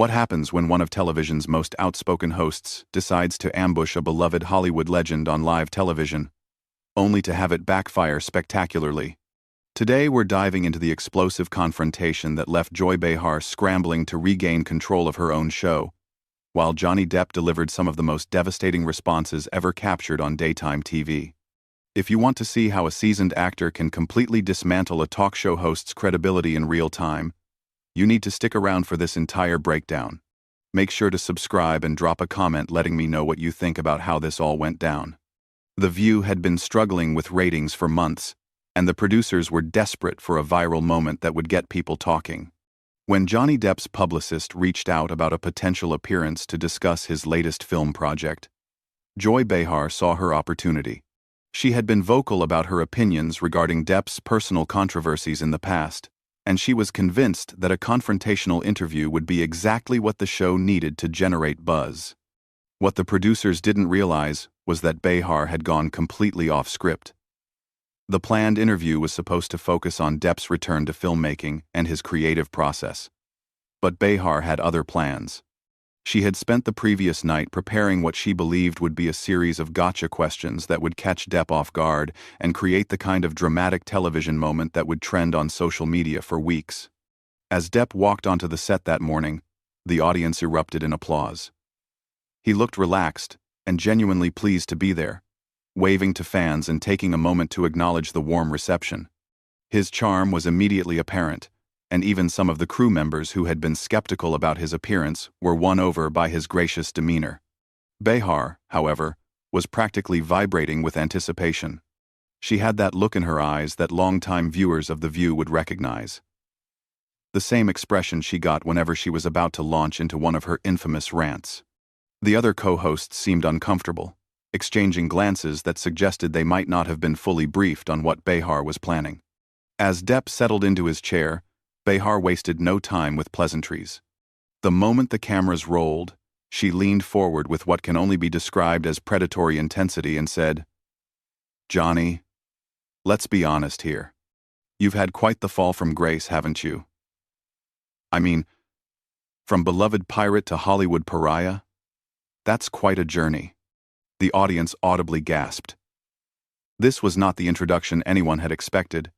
What happens when one of television's most outspoken hosts decides to ambush a beloved Hollywood legend on live television, only to have it backfire spectacularly? Today we're diving into the explosive confrontation that left Joy Behar scrambling to regain control of her own show, while Johnny Depp delivered some of the most devastating responses ever captured on daytime TV. If you want to see how a seasoned actor can completely dismantle a talk show host's credibility in real time, you need to stick around for this entire breakdown. Make sure to subscribe and drop a comment letting me know what you think about how this all went down. The View had been struggling with ratings for months, and the producers were desperate for a viral moment that would get people talking. When Johnny Depp's publicist reached out about a potential appearance to discuss his latest film project, Joy Behar saw her opportunity. She had been vocal about her opinions regarding Depp's personal controversies in the past, and she was convinced that a confrontational interview would be exactly what the show needed to generate buzz. What the producers didn't realize was that Behar had gone completely off script. The planned interview was supposed to focus on Depp's return to filmmaking and his creative process. But Behar had other plans. She had spent the previous night preparing what she believed would be a series of gotcha questions that would catch Depp off guard and create the kind of dramatic television moment that would trend on social media for weeks. As Depp walked onto the set that morning, the audience erupted in applause. He looked relaxed and genuinely pleased to be there, waving to fans and taking a moment to acknowledge the warm reception. His charm was immediately apparent, and even some of the crew members who had been skeptical about his appearance were won over by his gracious demeanor. Behar, however, was practically vibrating with anticipation. She had that look in her eyes that longtime viewers of The View would recognize. The same expression she got whenever she was about to launch into one of her infamous rants. The other co-hosts seemed uncomfortable, exchanging glances that suggested they might not have been fully briefed on what Behar was planning. As Depp settled into his chair, Behar wasted no time with pleasantries. The moment the cameras rolled, she leaned forward with what can only be described as predatory intensity and said, "Johnny, let's be honest here. You've had quite the fall from grace, haven't you? I mean, from beloved pirate to Hollywood pariah? That's quite a journey." The audience audibly gasped. This was not the introduction anyone had expected,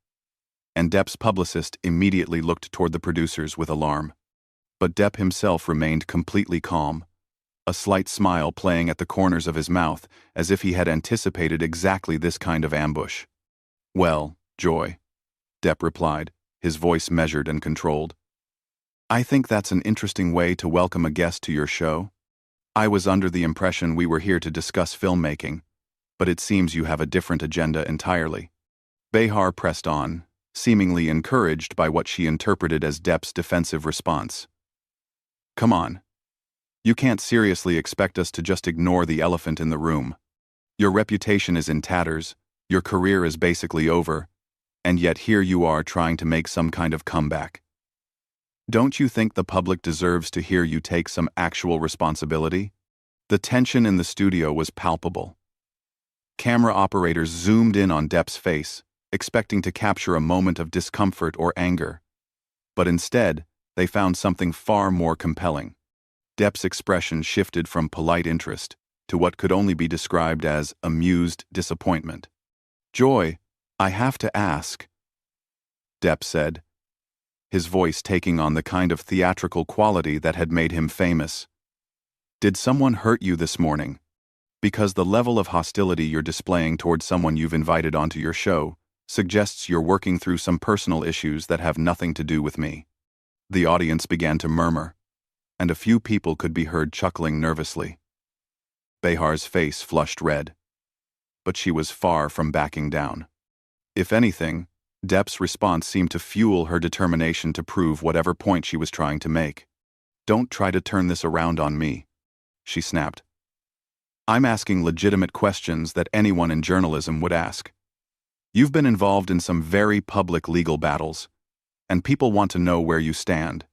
and Depp's publicist immediately looked toward the producers with alarm. But Depp himself remained completely calm, a slight smile playing at the corners of his mouth as if he had anticipated exactly this kind of ambush. "Well, Joy," Depp replied, his voice measured and controlled. "I think that's an interesting way to welcome a guest to your show. I was under the impression we were here to discuss filmmaking, but it seems you have a different agenda entirely." Behar pressed on, seemingly encouraged by what she interpreted as Depp's defensive response. "Come on. You can't seriously expect us to just ignore the elephant in the room. Your reputation is in tatters, your career is basically over, and yet here you are trying to make some kind of comeback. Don't you think the public deserves to hear you take some actual responsibility?" The tension in the studio was palpable. Camera operators zoomed in on Depp's face, expecting to capture a moment of discomfort or anger. But instead, they found something far more compelling. Depp's expression shifted from polite interest to what could only be described as amused disappointment. "Joy, I have to ask," Depp said, his voice taking on the kind of theatrical quality that had made him famous. "Did someone hurt you this morning? Because the level of hostility you're displaying toward someone you've invited onto your show suggests you're working through some personal issues that have nothing to do with me." The audience began to murmur, and a few people could be heard chuckling nervously. Behar's face flushed red, but she was far from backing down. If anything, Depp's response seemed to fuel her determination to prove whatever point she was trying to make. "Don't try to turn this around on me," she snapped. "I'm asking legitimate questions that anyone in journalism would ask. You've been involved in some very public legal battles, and people want to know where you stand."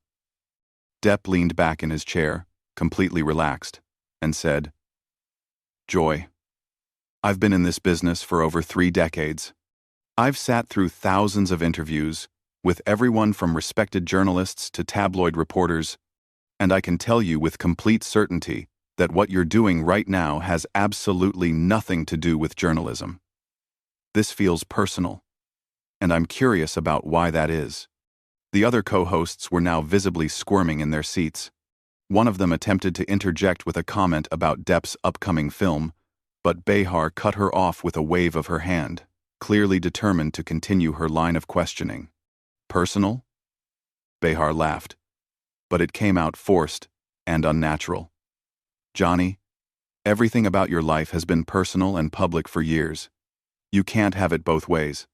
Depp leaned back in his chair, completely relaxed, and said, "Joy, I've been in this business for over 3 decades. I've sat through thousands of interviews, with everyone from respected journalists to tabloid reporters, And I can tell you with complete certainty that what you're doing right now has absolutely nothing to do with journalism. This feels personal, and I'm curious about why that is. The other co-hosts were now visibly squirming in their seats. One of them attempted to interject with a comment about Depp's upcoming film, but Behar cut her off with a wave of her hand, clearly determined to continue her line of questioning. Personal? Behar laughed, but it came out forced and unnatural. Johnny, everything about your life has been personal and public for years. You can't have it both ways.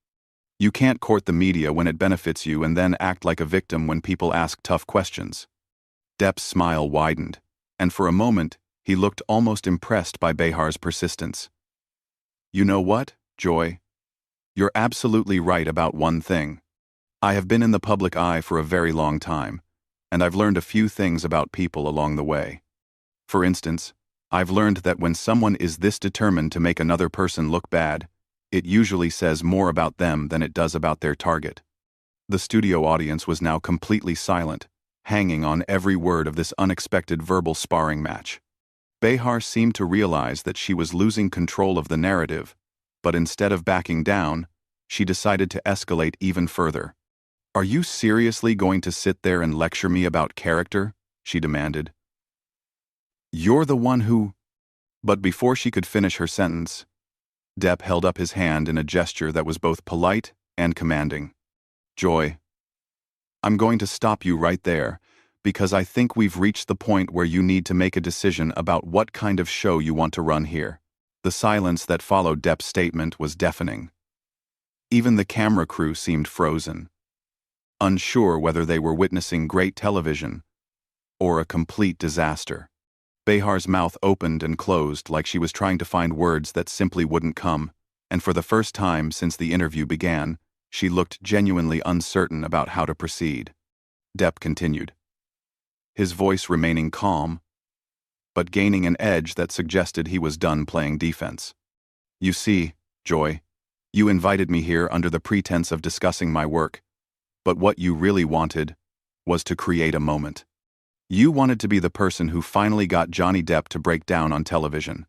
You can't court the media when it benefits you and then act like a victim when people ask tough questions. Depp's smile widened, and for a moment, he looked almost impressed by Behar's persistence. You know what, Joy? You're absolutely right about one thing. I have been in the public eye for a very long time, and I've learned a few things about people along the way. For instance, I've learned that when someone is this determined to make another person look bad, it usually says more about them than it does about their target. The studio audience was now completely silent, hanging on every word of this unexpected verbal sparring match. Behar seemed to realize that she was losing control of the narrative, but instead of backing down, she decided to escalate even further. Are you seriously going to sit there and lecture me about character? She demanded. You're the one who... But before she could finish her sentence, Depp held up his hand in a gesture that was both polite and commanding. Joy, I'm going to stop you right there, because I think we've reached the point where you need to make a decision about what kind of show you want to run here. The silence that followed Depp's statement was deafening. Even the camera crew seemed frozen, unsure whether they were witnessing great television or a complete disaster. Behar's mouth opened and closed like she was trying to find words that simply wouldn't come, and for the first time since the interview began, she looked genuinely uncertain about how to proceed. Depp continued, his voice remaining calm, but gaining an edge that suggested he was done playing defense. You see, Joy, you invited me here under the pretense of discussing my work, but what you really wanted was to create a moment. You wanted to be the person who finally got Johnny Depp to break down on television.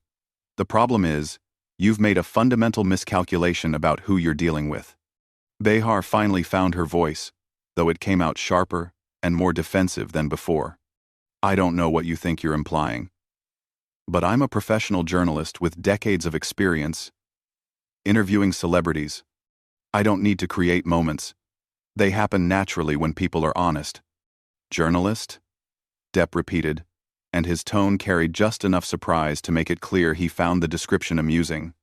The problem is, you've made a fundamental miscalculation about who you're dealing with. Behar finally found her voice, though it came out sharper and more defensive than before. I don't know what you think you're implying, but I'm a professional journalist with decades of experience interviewing celebrities. I don't need to create moments. They happen naturally when people are honest. Journalist? Depp repeated, and his tone carried just enough surprise to make it clear he found the description amusing.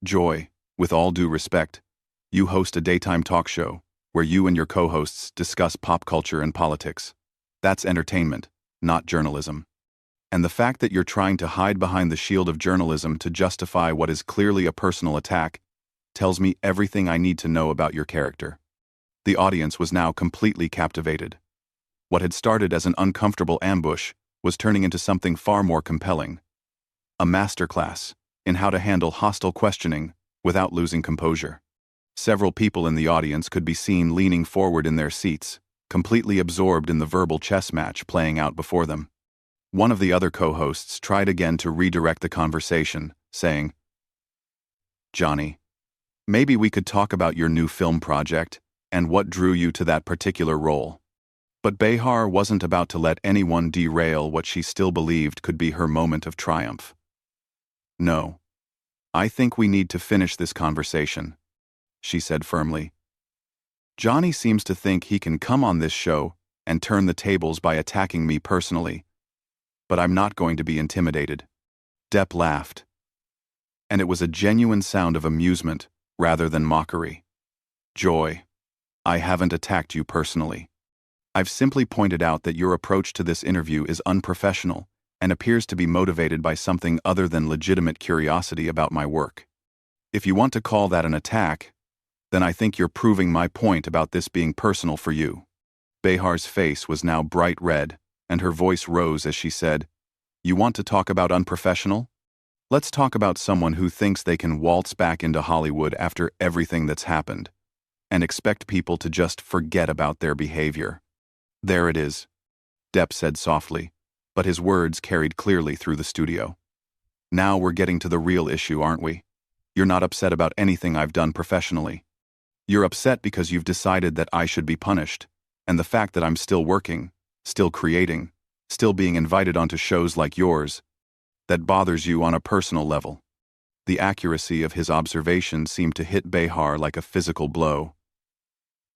Joy, with all due respect, you host a daytime talk show where you and your co-hosts discuss pop culture and politics. That's entertainment, not journalism. And the fact that you're trying to hide behind the shield of journalism to justify what is clearly a personal attack tells me everything I need to know about your character. The audience was now completely captivated. What had started as an uncomfortable ambush was turning into something far more compelling. A masterclass in how to handle hostile questioning without losing composure. Several people in the audience could be seen leaning forward in their seats, completely absorbed in the verbal chess match playing out before them. One of the other co-hosts tried again to redirect the conversation, saying, Johnny, maybe we could talk about your new film project and what drew you to that particular role. But Behar wasn't about to let anyone derail what she still believed could be her moment of triumph. No, I think we need to finish this conversation, she said firmly. Johnny seems to think he can come on this show and turn the tables by attacking me personally, but I'm not going to be intimidated. Depp laughed, and it was a genuine sound of amusement rather than mockery. Joy, I haven't attacked you personally. I've simply pointed out that your approach to this interview is unprofessional and appears to be motivated by something other than legitimate curiosity about my work. If you want to call that an attack, then I think you're proving my point about this being personal for you. Behar's face was now bright red, and her voice rose as she said, You want to talk about unprofessional? Let's talk about someone who thinks they can waltz back into Hollywood after everything that's happened, and expect people to just forget about their behavior. There it is. Depp said softly, but his words carried clearly through the studio. Now we're getting to the real issue, aren't we? You're not upset about anything I've done professionally. You're upset because you've decided that I should be punished, and the fact that I'm still working, still creating, still being invited onto shows like yours, that bothers you on a personal level. The accuracy of his observation seemed to hit Behar like a physical blow.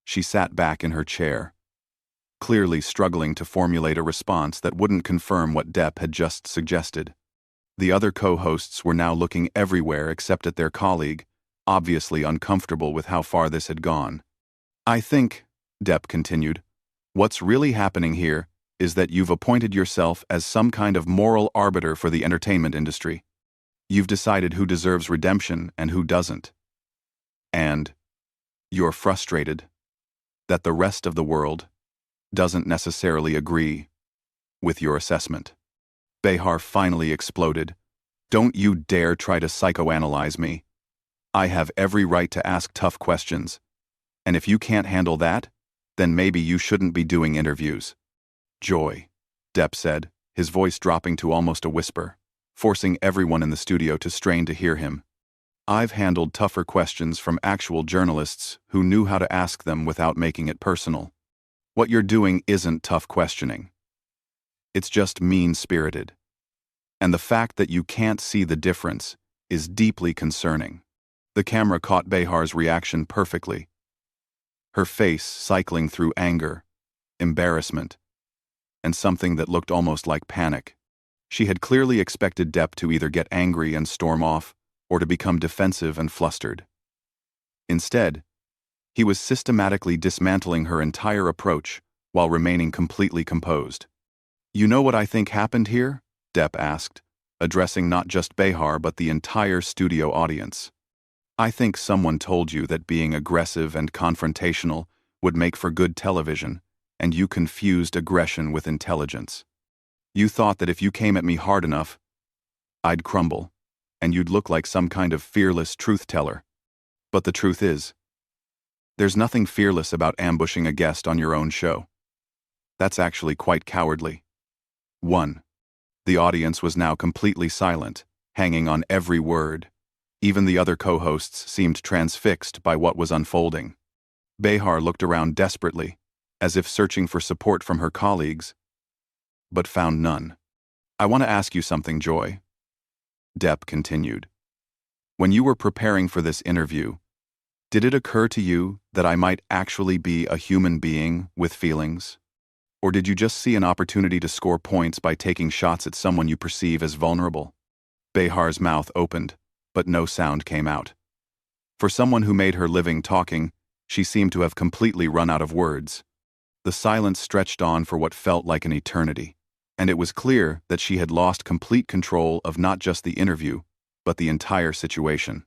She sat back in her chair, clearly struggling to formulate a response that wouldn't confirm what Depp had just suggested. The other co-hosts were now looking everywhere except at their colleague, obviously uncomfortable with how far this had gone. I think, Depp continued, what's really happening here is that you've appointed yourself as some kind of moral arbiter for the entertainment industry. You've decided who deserves redemption and who doesn't. And you're frustrated that the rest of the world doesn't necessarily agree with your assessment. Behar finally exploded. Don't you dare try to psychoanalyze me. I have every right to ask tough questions. And if you can't handle that, then maybe you shouldn't be doing interviews. Joy, Depp said, his voice dropping to almost a whisper, forcing everyone in the studio to strain to hear him. I've handled tougher questions from actual journalists who knew how to ask them without making it personal. What you're doing isn't tough questioning. It's just mean-spirited. And the fact that you can't see the difference is deeply concerning. The camera caught Behar's reaction perfectly. Her face cycling through anger, embarrassment, and something that looked almost like panic. She had clearly expected Depp to either get angry and storm off, or to become defensive and flustered. Instead, he was systematically dismantling her entire approach while remaining completely composed. You know what I think happened here? Depp asked, addressing not just Behar but the entire studio audience. I think someone told you that being aggressive and confrontational would make for good television, and you confused aggression with intelligence. You thought that if you came at me hard enough, I'd crumble, and you'd look like some kind of fearless truth-teller. But the truth is, there's nothing fearless about ambushing a guest on your own show. That's actually quite cowardly. 1. The audience was now completely silent, hanging on every word. Even the other co-hosts seemed transfixed by what was unfolding. Behar looked around desperately, as if searching for support from her colleagues, but found none. I want to ask you something, Joy. Depp continued. When you were preparing for this interview, did it occur to you that I might actually be a human being with feelings? Or did you just see an opportunity to score points by taking shots at someone you perceive as vulnerable? Behar's mouth opened, but no sound came out. For someone who made her living talking, she seemed to have completely run out of words. The silence stretched on for what felt like an eternity, and it was clear that she had lost complete control of not just the interview, but the entire situation.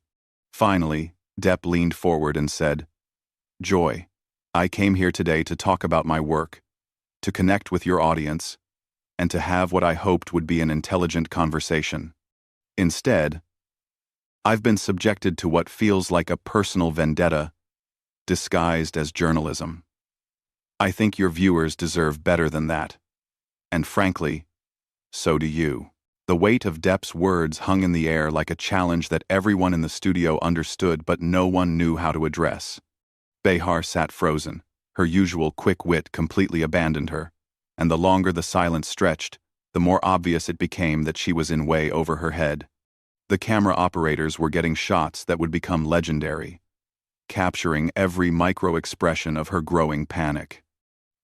Finally, Depp leaned forward and said, Joy, I came here today to talk about my work, to connect with your audience, and to have what I hoped would be an intelligent conversation. Instead, I've been subjected to what feels like a personal vendetta, disguised as journalism. I think your viewers deserve better than that. And frankly, so do you. The weight of Depp's words hung in the air like a challenge that everyone in the studio understood but no one knew how to address. Behar sat frozen. Her usual quick wit completely abandoned her, and the longer the silence stretched, the more obvious it became that she was in way over her head. The camera operators were getting shots that would become legendary, capturing every micro-expression of her growing panic.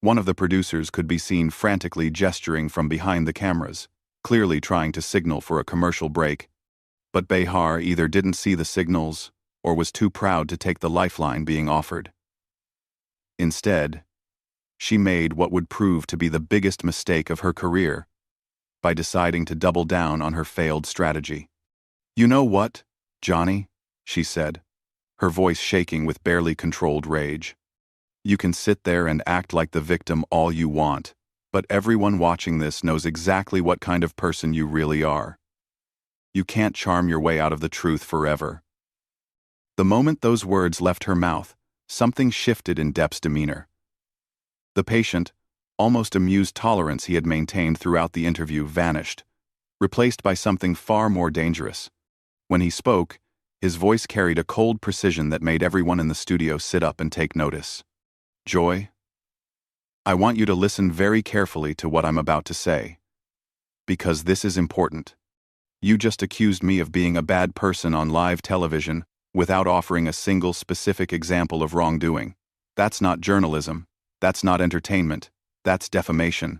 One of the producers could be seen frantically gesturing from behind the cameras, clearly trying to signal for a commercial break. But Behar either didn't see the signals or was too proud to take the lifeline being offered. Instead, she made what would prove to be the biggest mistake of her career by deciding to double down on her failed strategy. You know what, Johnny? She said, her voice shaking with barely controlled rage. You can sit there and act like the victim all you want, but everyone watching this knows exactly what kind of person you really are. You can't charm your way out of the truth forever. The moment those words left her mouth, something shifted in Depp's demeanor. The patient, almost amused tolerance he had maintained throughout the interview vanished, replaced by something far more dangerous. When he spoke, his voice carried a cold precision that made everyone in the studio sit up and take notice. "Joy, I want you to listen very carefully to what I'm about to say. Because this is important. You just accused me of being a bad person on live television without offering a single specific example of wrongdoing. That's not journalism. That's not entertainment. That's defamation.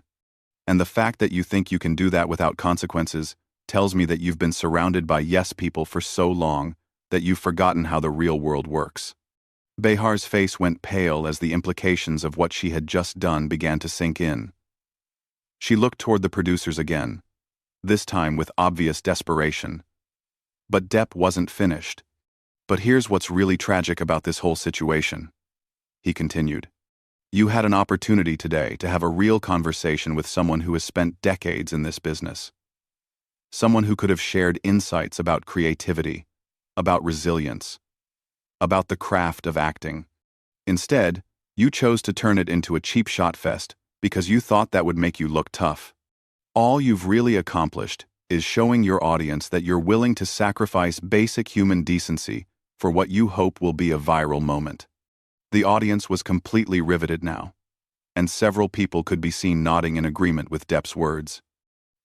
And the fact that you think you can do that without consequences tells me that you've been surrounded by yes people for so long that you've forgotten how the real world works." Behar's face went pale as the implications of what she had just done began to sink in. She looked toward the producers again, this time with obvious desperation. But Depp wasn't finished. "But here's what's really tragic about this whole situation," he continued. "You had an opportunity today to have a real conversation with someone who has spent decades in this business. Someone who could have shared insights about creativity, about resilience, about the craft of acting. Instead, you chose to turn it into a cheap shot fest because you thought that would make you look tough. All you've really accomplished is showing your audience that you're willing to sacrifice basic human decency for what you hope will be a viral moment." The audience was completely riveted now, and several people could be seen nodding in agreement with Depp's words.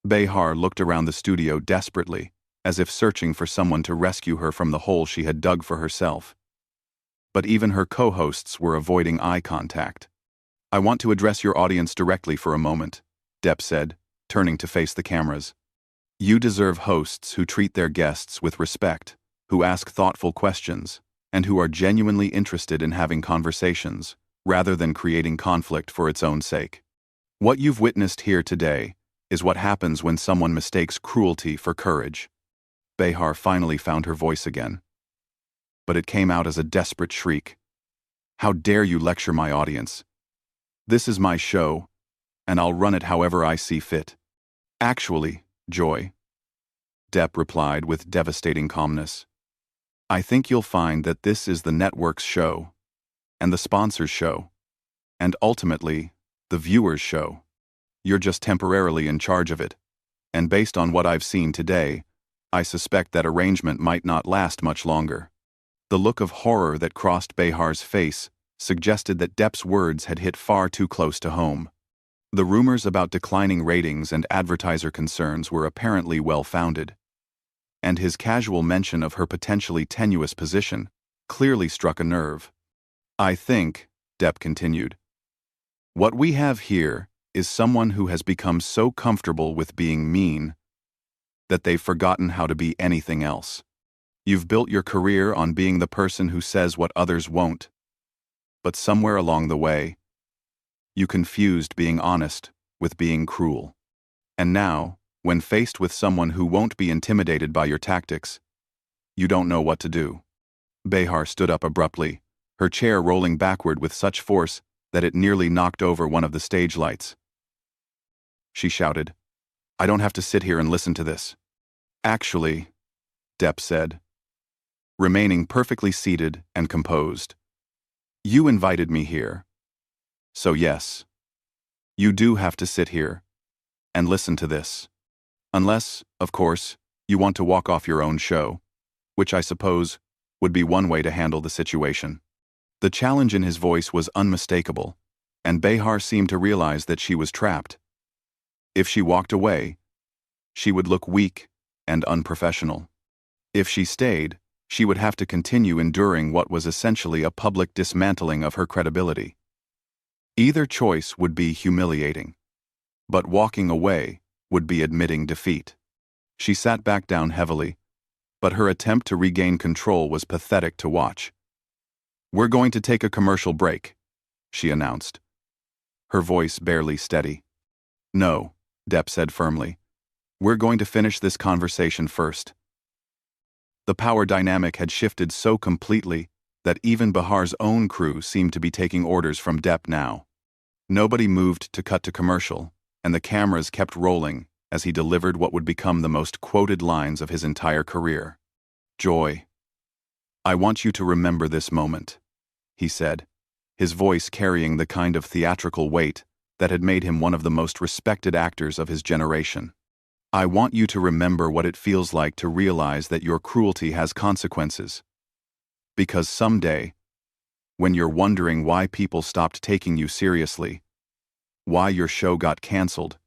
Behar looked around the studio desperately, as if searching for someone to rescue her from the hole she had dug for herself. But even her co-hosts were avoiding eye contact. "I want to address your audience directly for a moment," Depp said, turning to face the cameras. "You deserve hosts who treat their guests with respect, who ask thoughtful questions, and who are genuinely interested in having conversations, rather than creating conflict for its own sake. What you've witnessed here today is what happens when someone mistakes cruelty for courage." Behar finally found her voice again. But it came out as a desperate shriek. "How dare you lecture my audience? This is my show, and I'll run it however I see fit." "Actually, Joy," Depp replied with devastating calmness, "I think you'll find that this is the network's show, and the sponsor's show, and ultimately, the viewer's show. You're just temporarily in charge of it, and based on what I've seen today, I suspect that arrangement might not last much longer." The look of horror that crossed Behar's face suggested that Depp's words had hit far too close to home. The rumors about declining ratings and advertiser concerns were apparently well-founded, and his casual mention of her potentially tenuous position clearly struck a nerve. "I think," Depp continued, "what we have here is someone who has become so comfortable with being mean that they've forgotten how to be anything else. You've built your career on being the person who says what others won't. But somewhere along the way, you confused being honest with being cruel. And now, when faced with someone who won't be intimidated by your tactics, you don't know what to do." Behar stood up abruptly, her chair rolling backward with such force that it nearly knocked over one of the stage lights. She shouted, "I don't have to sit here and listen to this." "Actually," Depp said, remaining perfectly seated and composed, "you invited me here. So yes, you do have to sit here and listen to this. Unless, of course, you want to walk off your own show, which I suppose would be one way to handle the situation." The challenge in his voice was unmistakable, and Behar seemed to realize that she was trapped. If she walked away, she would look weak and unprofessional. If she stayed, she would have to continue enduring what was essentially a public dismantling of her credibility. Either choice would be humiliating, but walking away would be admitting defeat. She sat back down heavily, but her attempt to regain control was pathetic to watch. "We're going to take a commercial break," she announced, her voice barely steady. "No," Depp said firmly. "We're going to finish this conversation first." The power dynamic had shifted so completely that even Behar's own crew seemed to be taking orders from Depp now. Nobody moved to cut to commercial, and the cameras kept rolling as he delivered what would become the most quoted lines of his entire career. "Joy, I want you to remember this moment," he said, his voice carrying the kind of theatrical weight that had made him one of the most respected actors of his generation. I want you to remember what it feels like to realize that your cruelty has consequences. Because someday, when you're wondering why people stopped taking you seriously, why your show got canceled,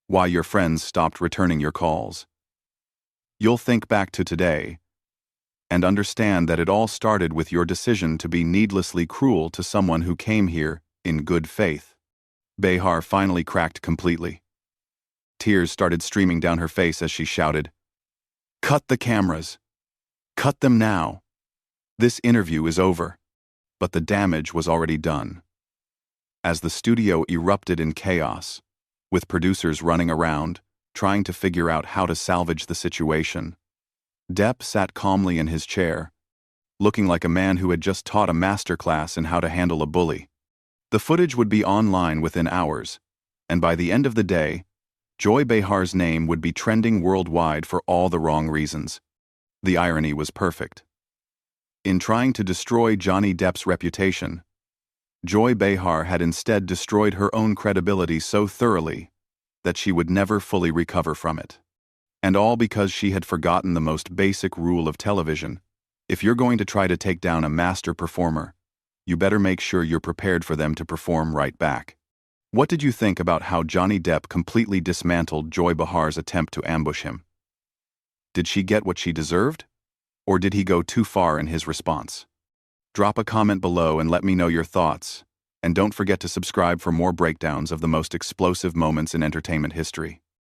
why your friends stopped returning your calls, you'll think back to today and understand that it all started with your decision to be needlessly cruel to someone who came here in good faith. Behar finally cracked completely. Tears started streaming down her face as she shouted, "Cut the cameras! Cut them now! This interview is over." But the damage was already done. As the studio erupted in chaos, with producers running around, trying to figure out how to salvage the situation, Depp sat calmly in his chair, looking like a man who had just taught a masterclass in how to handle a bully. The footage would be online within hours, and by the end of the day, Joy Behar's name would be trending worldwide for all the wrong reasons. The irony was perfect. In trying to destroy Johnny Depp's reputation, Joy Behar had instead destroyed her own credibility so thoroughly that she would never fully recover from it. And all because she had forgotten the most basic rule of television: if you're going to try to take down a master performer, you better make sure you're prepared for them to perform right back. What did you think about how Johnny Depp completely dismantled Joy Behar's attempt to ambush him? Did she get what she deserved? Or did he go too far in his response? Drop a comment below and let me know your thoughts. And don't forget to subscribe for more breakdowns of the most explosive moments in entertainment history.